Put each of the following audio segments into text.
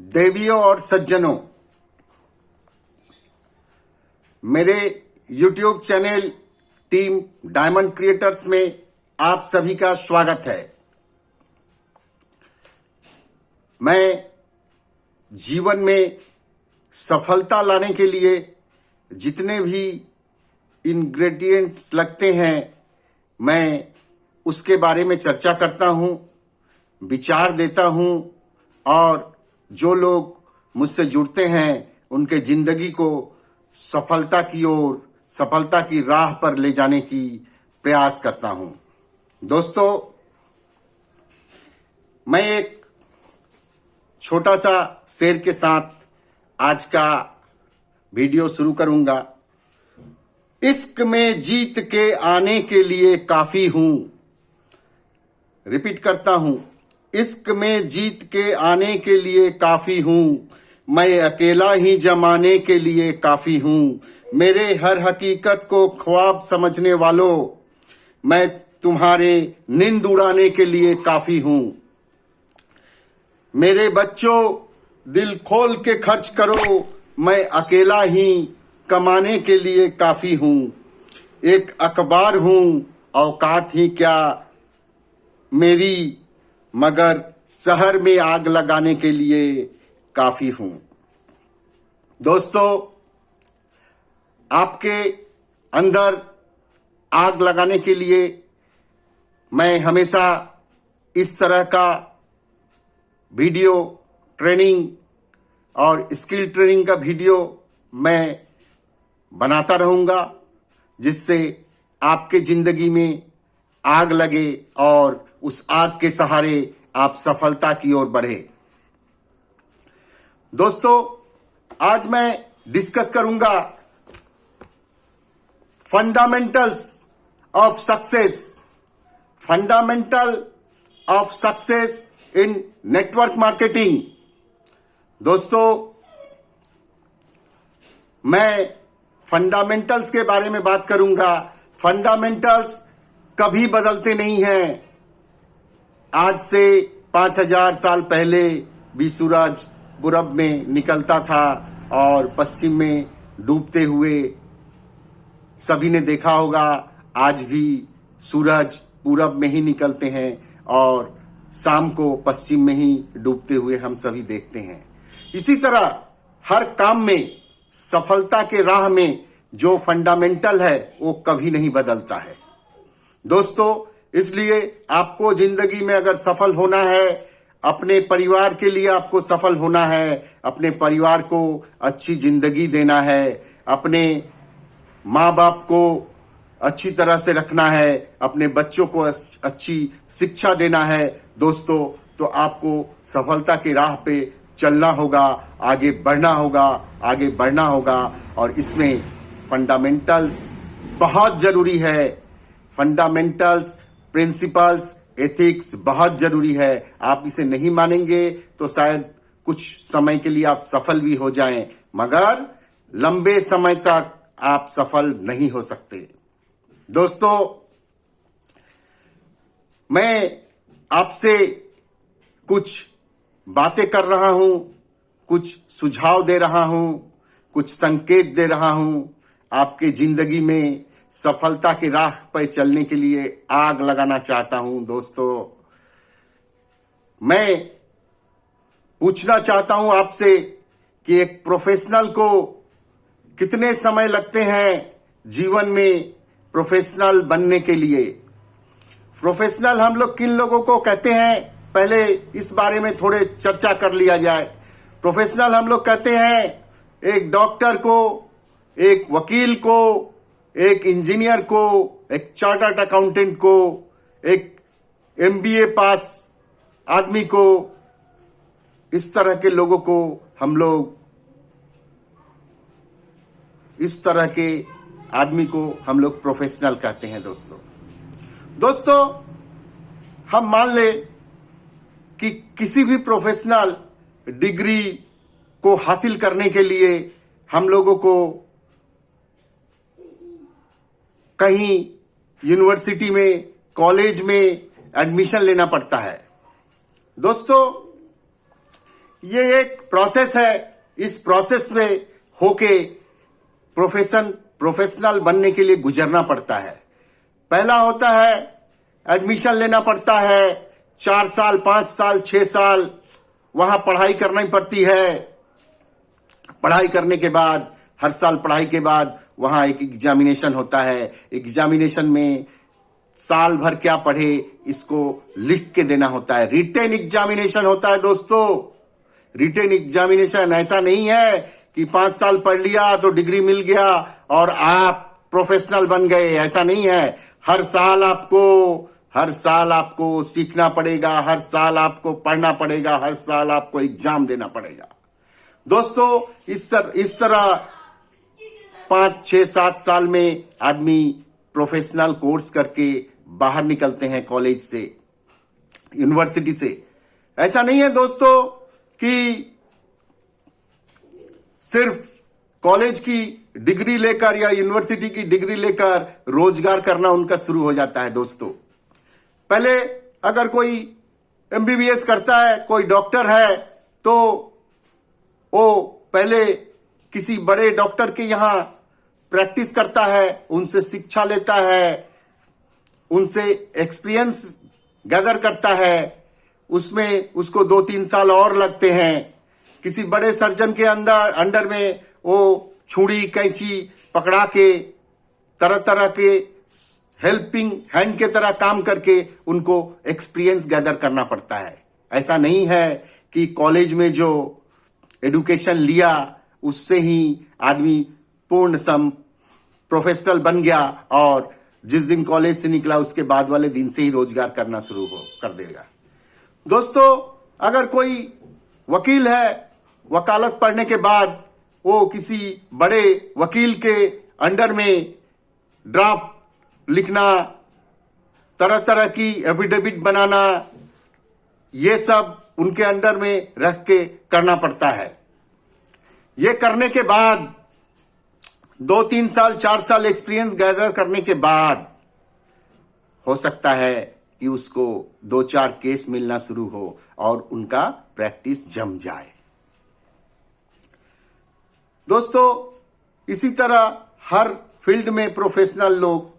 देवियों और सज्जनों, मेरे YouTube channel team diamond creators में आप सभी का स्वागत है। मैं जीवन में सफलता लाने के लिए जितने भी इंग्रेडिएंट्स लगते हैं, मैं उसके बारे में चर्चा करता हूं, विचार देता हूं और जो लोग मुझसे जुड़ते हैं उनके जिंदगी को सफलता की ओर, सफलता की राह पर ले जाने की प्रयास करता हूं। दोस्तों, मैं एक छोटा सा शेर के साथ आज का वीडियो शुरू करूंगा। इश्क में जीत के आने के लिए काफी हूं। रिपीट करता हूं, इश्क में जीत के आने के लिए काफी हूं। मैं अकेला ही जमाने के लिए काफी हूं। मेरे हर हकीकत को ख्वाब समझने वालों, मैं तुम्हारे नींद उड़ाने के लिए काफी हूं। मेरे बच्चों, दिल खोल के खर्च करो, मैं अकेला ही कमाने के लिए काफी हूं। एक अखबार हूं, औकात ही क्या मेरी, मगर शहर में आग लगाने के लिए काफी हूं। दोस्तों, आपके अंदर आग लगाने के लिए मैं हमेशा इस तरह का वीडियो ट्रेनिंग और स्किल ट्रेनिंग का वीडियो मैं बनाता रहूंगा, जिससे आपके जिंदगी में आग लगे और उस आग के सहारे आप सफलता की ओर बढ़े। दोस्तों, आज मैं डिस्कस करूंगा fundamentals of success, fundamental of success in network marketing. दोस्तों, मैं फंडामेंटल्स के बारे में बात करूंगा। फंडामेंटल्स कभी बदलते नहीं हैं। आज से 5000 साल पहले भी सूरज पूरब में निकलता था और पश्चिम में डूबते हुए सभी ने देखा होगा। आज भी सूरज पूरब में ही निकलते हैं और शाम को पश्चिम में ही डूबते हुए हम सभी देखते हैं। इसी तरह हर काम में, सफलता के राह में जो फंडामेंटल है वो कभी नहीं बदलता है। दोस्तों, इसलिए आपको जिंदगी में अगर सफल होना है, अपने परिवार के लिए आपको सफल होना है, अपने परिवार को अच्छी जिंदगी देना है, अपने माँ बाप को अच्छी तरह से रखना है, अपने बच्चों को अच्छी शिक्षा देना है, दोस्तों, तो आपको सफलता की राह पे चलना होगा, आगे बढ़ना होगा, आगे बढ़ना होगा। और इसमें फंडामेंटल्स बहुत जरूरी है। फंडामेंटल्स, प्रिंसिपल्स, एथिक्स बहुत जरूरी है। आप इसे नहीं मानेंगे तो शायद कुछ समय के लिए आप सफल भी हो जाएं, मगर लंबे समय तक आप सफल नहीं हो सकते। दोस्तों, मैं आपसे कुछ बातें कर रहा हूं, कुछ सुझाव दे रहा हूं, कुछ संकेत दे रहा हूं। आपके जिंदगी में सफलता की राह पर चलने के लिए आग लगाना चाहता हूं। दोस्तों, मैं पूछना चाहता हूं आपसे कि एक प्रोफेशनल को कितने समय लगते हैं जीवन में प्रोफेशनल बनने के लिए। प्रोफेशनल हम लोग किन लोगों को कहते हैं, पहले इस बारे में थोड़े चर्चा कर लिया जाए। प्रोफेशनल हम लोग कहते हैं एक डॉक्टर को, एक वकील को, एक इंजीनियर को, एक चार्टर्ड अकाउंटेंट को, एक एमबीए पास आदमी को, इस तरह के लोगों को हम लोग, इस तरह के आदमी को हम लोग प्रोफेशनल कहते हैं। दोस्तों, हम मान ले कि किसी भी प्रोफेशनल डिग्री को हासिल करने के लिए हम लोगों को कहीं यूनिवर्सिटी में, कॉलेज में एडमिशन लेना पड़ता है। दोस्तों, ये एक प्रोसेस है। इस प्रोसेस में होके प्रोफेशनल बनने के लिए गुजरना पड़ता है। पहला होता है एडमिशन लेना पड़ता है, 4 साल 5 साल 6 साल वहां पढ़ाई करनी पड़ती है। पढ़ाई करने के बाद, हर साल पढ़ाई के बाद वहां एक एग्जामिनेशन होता है। एग्जामिनेशन में साल भर क्या पढ़े इसको लिख के देना होता है। रिटेन एग्जामिनेशन होता है दोस्तों। रिटेन एग्जामिनेशन ऐसा नहीं है कि 5 साल पढ़ लिया तो डिग्री मिल गया और आप प्रोफेशनल बन गए, ऐसा नहीं है। हर साल आपको सीखना पड़ेगा, हर साल आपको पढ़ना पड़ेगा, हर साल आपको एग्जाम देना पड़ेगा दोस्तों। इस तरह 5 6 7 साल में आदमी प्रोफेशनल कोर्स करके बाहर निकलते हैं कॉलेज से, यूनिवर्सिटी से। ऐसा नहीं है दोस्तों कि सिर्फ कॉलेज की डिग्री लेकर या यूनिवर्सिटी की डिग्री लेकर रोजगार करना उनका शुरू हो जाता है दोस्तों। पहले अगर कोई एमबीबीएस करता है, कोई डॉक्टर है, तो वो पहले किसी बड़े डॉक्टर के यहां प्रैक्टिस करता है, उनसे शिक्षा लेता है, उनसे एक्सपीरियंस गैदर करता है। उसमें उसको 2-3 साल और लगते हैं। किसी बड़े सर्जन के अंडर में वो छुरी कैंची पकड़ा के तरह तरह के हेल्पिंग हैंड के तरह काम करके उनको एक्सपीरियंस गैदर करना पड़ता है। ऐसा नहीं है कि कॉलेज में जो एडुकेशन लिया उससे ही आदमी पूर्ण सम प्रोफेशनल बन गया और जिस दिन कॉलेज से निकला उसके बाद वाले दिन से ही रोजगार करना शुरू कर देगा। दोस्तों, अगर कोई वकील है, वकालत पढ़ने के बाद वो किसी बड़े वकील के अंडर में ड्राफ्ट लिखना, तरह तरह की एफिडेविट बनाना, ये सब उनके अंडर में रख के करना पड़ता है। ये करने के बाद 2-3 साल 4 साल एक्सपीरियंस गैदर करने के बाद हो सकता है कि उसको 2-4 केस मिलना शुरू हो और उनका प्रैक्टिस जम जाए। दोस्तों, इसी तरह हर फील्ड में प्रोफेशनल लोग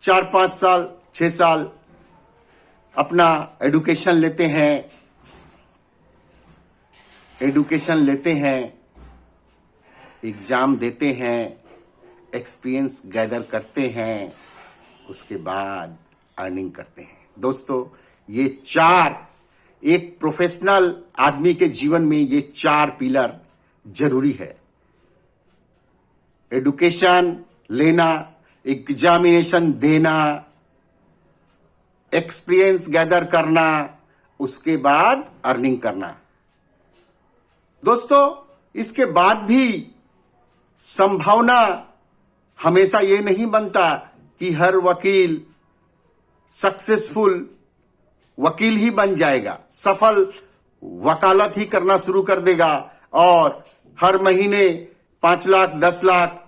4-5 साल 6 साल अपना एडुकेशन लेते हैं, एग्जाम देते हैं, एक्सपीरियंस गैदर करते हैं, उसके बाद अर्निंग करते हैं। दोस्तों, ये 4 एक प्रोफेशनल आदमी के जीवन में ये 4 पिलर जरूरी है। एडुकेशन लेना, एग्जामिनेशन देना, एक्सपीरियंस गैदर करना, उसके बाद अर्निंग करना। दोस्तों, इसके बाद भी संभावना हमेशा ये नहीं बनता कि हर वकील सक्सेसफुल वकील ही बन जाएगा, सफल वकालत ही करना शुरू कर देगा और हर महीने 5 लाख 10 लाख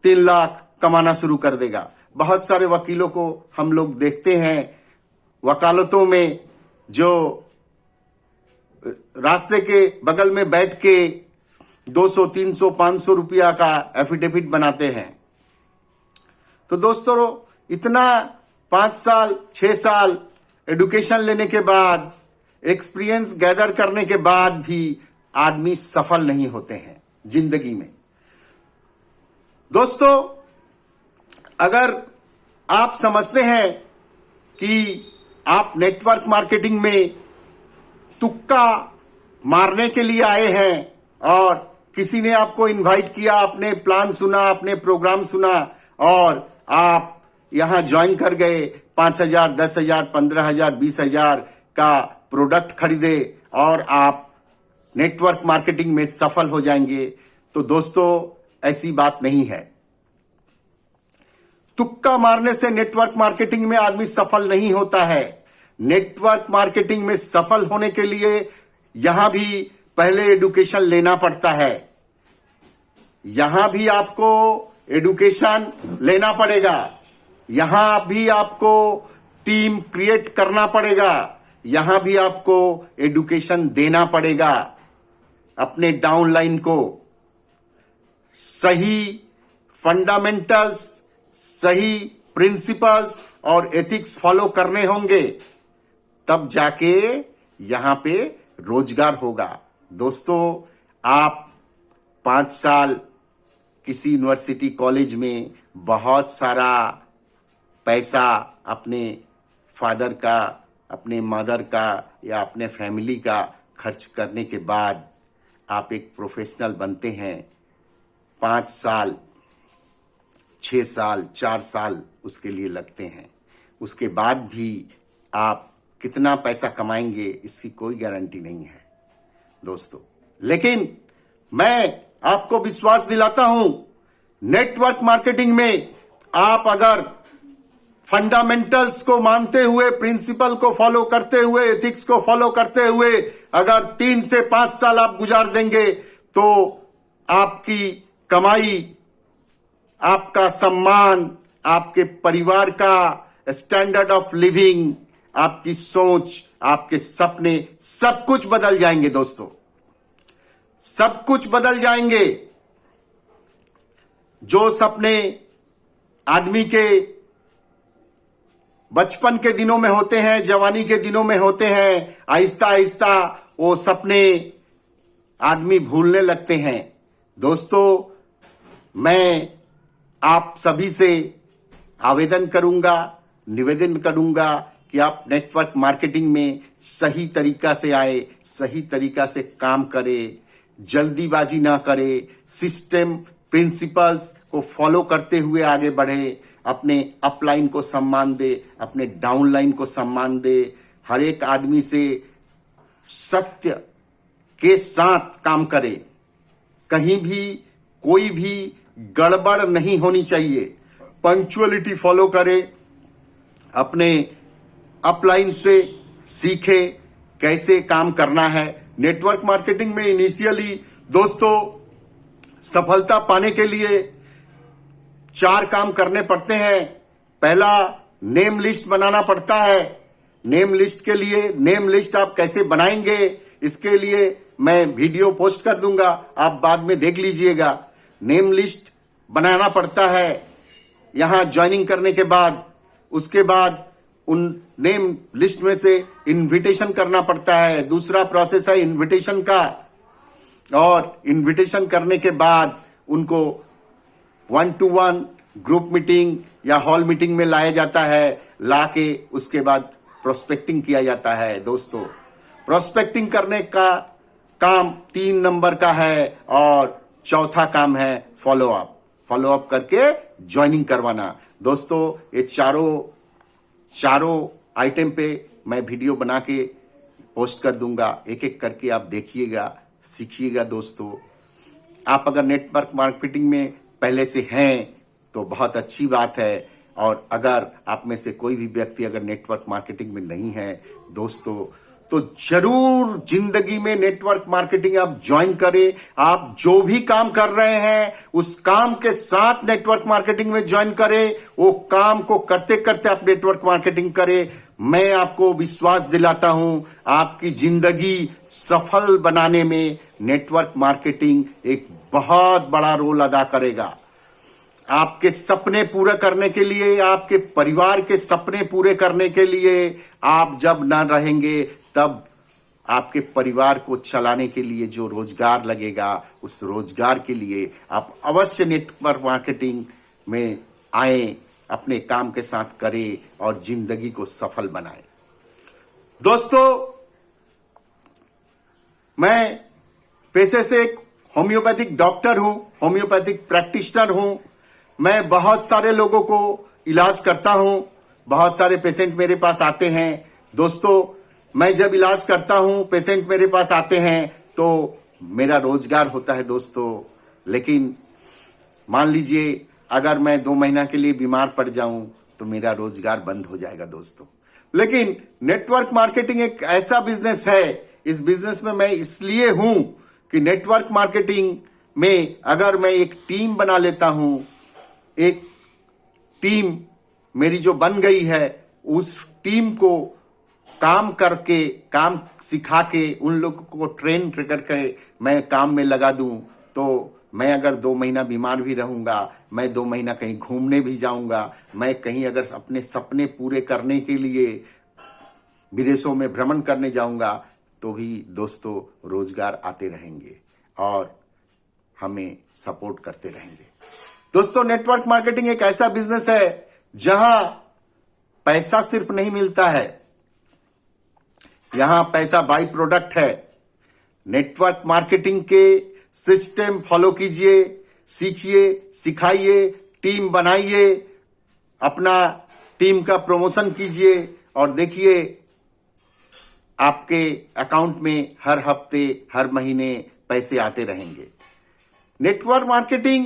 3 लाख कमाना शुरू कर देगा। बहुत सारे वकीलों को हम लोग देखते हैं वकालतों में जो रास्ते के बगल में बैठ के 200 300 500 रुपया का एफिडेविट बनाते हैं। तो दोस्तों, इतना 5 साल 6 साल एडुकेशन लेने के बाद, एक्सपीरियंस गैदर करने के बाद भी आदमी सफल नहीं होते हैं जिंदगी में। दोस्तों, अगर आप समझते हैं कि आप नेटवर्क मार्केटिंग में तुक्का मारने के लिए आए हैं और किसी ने आपको इनवाइट किया, आपने प्लान सुना, आपने प्रोग्राम सुना और आप यहां ज्वाइन कर गए, 5,000 10,000 15,000 20,000 का प्रोडक्ट खरीदे और आप नेटवर्क मार्केटिंग में सफल हो जाएंगे, तो दोस्तों ऐसी बात नहीं है। तुक्का मारने से नेटवर्क मार्केटिंग में आदमी सफल नहीं होता है। नेटवर्क मार्केटिंग में सफल होने के लिए यहां भी पहले एडुकेशन लेना पड़ता है। यहां भी आपको एडुकेशन लेना पड़ेगा, यहां भी आपको टीम क्रिएट करना पड़ेगा, यहां भी आपको एडुकेशन देना पड़ेगा। अपने डाउनलाइन को सही फंडामेंटल्स, सही प्रिंसिपल्स और एथिक्स फॉलो करने होंगे, तब जाके यहां पे रोजगार होगा। दोस्तों, आप 5 साल किसी यूनिवर्सिटी कॉलेज में बहुत सारा पैसा अपने फादर का, अपने मदर का या अपने फैमिली का खर्च करने के बाद आप एक प्रोफेशनल बनते हैं। 5 साल, 6 साल, 4 साल उसके लिए लगते हैं। उसके बाद भी आप कितना पैसा कमाएंगे इसकी कोई गारंटी नहीं है दोस्तों। लेकिन मैं आपको विश्वास दिलाता हूं, नेटवर्क मार्केटिंग में आप अगर फंडामेंटल्स को मानते हुए, प्रिंसिपल को फॉलो करते हुए, एथिक्स को फॉलो करते हुए अगर 3 से 5 साल आप गुजार देंगे तो आपकी कमाई, आपका सम्मान, आपके परिवार का स्टैंडर्ड ऑफ लिविंग, आपकी सोच, आपके सपने सब कुछ बदल जाएंगे दोस्तों, सब कुछ बदल जाएंगे। जो सपने आदमी के बचपन के दिनों में होते हैं, जवानी के दिनों में होते हैं, आहिस्ता आहिस्ता वो सपने आदमी भूलने लगते हैं। दोस्तों, मैं आप सभी से आवेदन करूंगा, निवेदन करूंगा कि आप नेटवर्क मार्केटिंग में सही तरीका से आए, सही तरीका से काम करें, जल्दीबाजी ना करें, सिस्टम प्रिंसिपल्स को फॉलो करते हुए आगे बढ़े, अपने अपलाइन को सम्मान दे, अपने डाउनलाइन को सम्मान दे, हर एक आदमी से सत्य के साथ काम करे, कहीं भी कोई भी गड़बड़ नहीं होनी चाहिए, पंक्चुअलिटी फॉलो करे, अपने अपलाइन से सीखे कैसे काम करना है। नेटवर्क मार्केटिंग में इनिशियली दोस्तों सफलता पाने के लिए 4 काम करने पड़ते हैं। पहला, नेम लिस्ट बनाना पड़ता है। नेम लिस्ट के लिए, नेम लिस्ट आप कैसे बनाएंगे इसके लिए मैं वीडियो पोस्ट कर दूंगा, आप बाद में देख लीजिएगा। नेम लिस्ट बनाना पड़ता है यहां ज्वाइनिंग करने के बाद। उसके बाद उन नेम लिस्ट में से इनविटेशन करना पड़ता है। दूसरा प्रोसेस है इनविटेशन का, और इनविटेशन करने के बाद उनको 1-to-1 ग्रुप मीटिंग या हॉल मीटिंग में लाया जाता है। लाके उसके बाद प्रोस्पेक्टिंग किया जाता है। दोस्तों, प्रोस्पेक्टिंग करने का काम 3 नंबर का है, और चौथा काम है फॉलो अप। फॉलो अप करके ज्वाइनिंग करवाना। दोस्तों, ये चारों आइटम पे मैं वीडियो बना के पोस्ट कर दूंगा, एक एक करके आप देखिएगा, सीखिएगा। दोस्तों, आप अगर नेटवर्क मार्केटिंग में पहले से हैं तो बहुत अच्छी बात है, और अगर आप में से कोई भी व्यक्ति अगर नेटवर्क मार्केटिंग में नहीं है दोस्तों, तो जरूर जिंदगी में नेटवर्क मार्केटिंग आप ज्वाइन करें। आप जो भी काम कर रहे हैं उस काम के साथ नेटवर्क मार्केटिंग में ज्वाइन करें। वो काम को करते करते आप नेटवर्क मार्केटिंग करें। मैं आपको विश्वास दिलाता हूं, आपकी जिंदगी सफल बनाने में नेटवर्क मार्केटिंग एक बहुत बड़ा रोल अदा करेगा। आपके सपने पूरे करने के लिए, आपके परिवार के सपने पूरे करने के लिए आप जब ना रहेंगे तब आपके परिवार को चलाने के लिए जो रोजगार लगेगा, उस रोजगार के लिए आप अवश्य नेटवर्क मार्केटिंग में आए, अपने काम के साथ करें और जिंदगी को सफल बनाएं। दोस्तों, मैं पेशे से एक होम्योपैथिक डॉक्टर हूं, होम्योपैथिक प्रैक्टिशनर हूं। मैं बहुत सारे लोगों को इलाज करता हूं, बहुत सारे पेशेंट मेरे पास आते हैं। दोस्तों, मैं जब इलाज करता हूं, पेशेंट मेरे पास आते हैं तो मेरा रोजगार होता है दोस्तों। लेकिन मान लीजिए अगर मैं 2 महीना के लिए बीमार पड़ जाऊं तो मेरा रोजगार बंद हो जाएगा दोस्तों। लेकिन नेटवर्क मार्केटिंग एक ऐसा बिजनेस है, इस बिजनेस में मैं इसलिए हूं कि नेटवर्क मार्केटिंग में अगर मैं एक टीम बना लेता हूं, एक टीम मेरी जो बन गई है, उस टीम को काम करके, काम सिखा के उन लोगों को ट्रेन करके मैं काम में लगा दूं, तो मैं अगर 2 महीना बीमार भी रहूंगा, मैं 2 महीना कहीं घूमने भी जाऊंगा, मैं कहीं अगर अपने सपने पूरे करने के लिए विदेशों में भ्रमण करने जाऊंगा, तो भी दोस्तों रोजगार आते रहेंगे और हमें सपोर्ट करते रहेंगे। दोस्तों, नेटवर्क मार्केटिंग एक ऐसा बिजनेस है जहां पैसा सिर्फ नहीं मिलता है, यहां पैसा बाई प्रोडक्ट है। नेटवर्क मार्केटिंग के सिस्टम फॉलो कीजिए, सीखिए, सिखाइए, टीम बनाइए, अपना टीम का प्रमोशन कीजिए और देखिए आपके अकाउंट में हर हफ्ते, हर महीने पैसे आते रहेंगे। नेटवर्क मार्केटिंग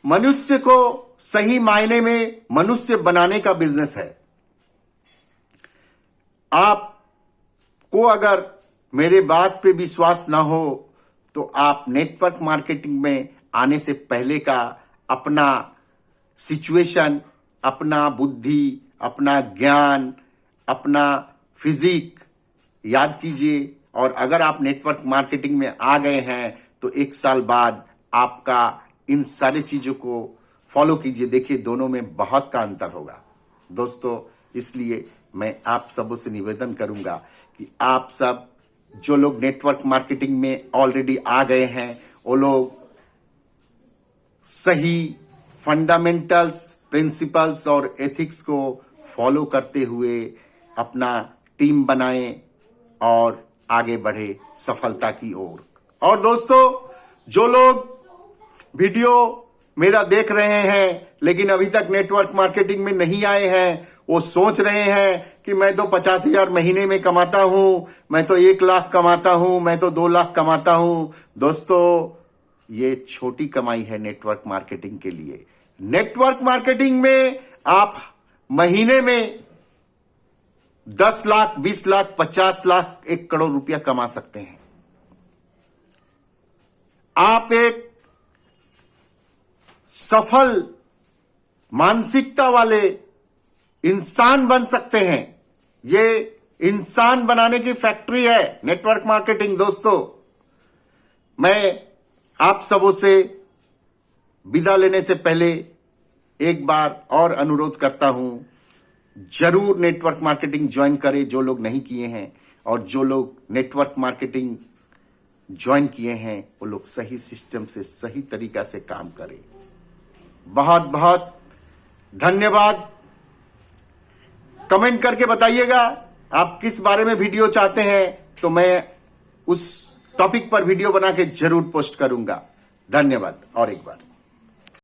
मनुष्य को सही मायने में मनुष्य बनाने का बिजनेस है। आपको अगर मेरे बात पे विश्वास ना हो तो आप नेटवर्क मार्केटिंग में आने से पहले का अपना सिचुएशन, अपना बुद्धि, अपना ज्ञान, अपना फिजिक याद कीजिए, और अगर आप नेटवर्क मार्केटिंग में आ गए हैं तो 1 साल बाद आपका इन सारी चीजों को फॉलो कीजिए, देखिए दोनों में बहुत का अंतर होगा। दोस्तों, इसलिए मैं आप सबों से निवेदन करूंगा कि आप सब जो लोग नेटवर्क मार्केटिंग में ऑलरेडी आ गए हैं, वो लोग सही फंडामेंटल्स, प्रिंसिपल्स और एथिक्स को फॉलो करते हुए अपना टीम बनाएं और आगे बढ़े सफलता की ओर। और दोस्तों, जो लोग वीडियो मेरा देख रहे हैं लेकिन अभी तक नेटवर्क मार्केटिंग में नहीं आए हैं, वो सोच रहे हैं कि मैं तो 50,000 महीने में कमाता हूं, मैं तो 1 लाख कमाता हूं, मैं तो 2 लाख कमाता हूं। दोस्तों, ये छोटी कमाई है नेटवर्क मार्केटिंग के लिए। नेटवर्क मार्केटिंग में आप महीने में 10 लाख, 20 लाख, 50 लाख, 1 करोड़ रुपया कमा सकते हैं। आप एक सफल मानसिकता वाले इंसान बन सकते हैं। ये इंसान बनाने की फैक्ट्री है नेटवर्क मार्केटिंग। दोस्तों, मैं आप सबों से विदा लेने से पहले एक बार और अनुरोध करता हूं, जरूर नेटवर्क मार्केटिंग ज्वाइन करें जो लोग नहीं किए हैं, और जो लोग नेटवर्क मार्केटिंग ज्वाइन किए हैं वो लोग सही सिस्टम से, सही तरीका से काम करें। बहुत बहुत धन्यवाद। कमेंट करके बताइएगा आप किस बारे में वीडियो चाहते हैं, तो मैं उस टॉपिक पर वीडियो बना के जरूर पोस्ट करूंगा। धन्यवाद और एक बार।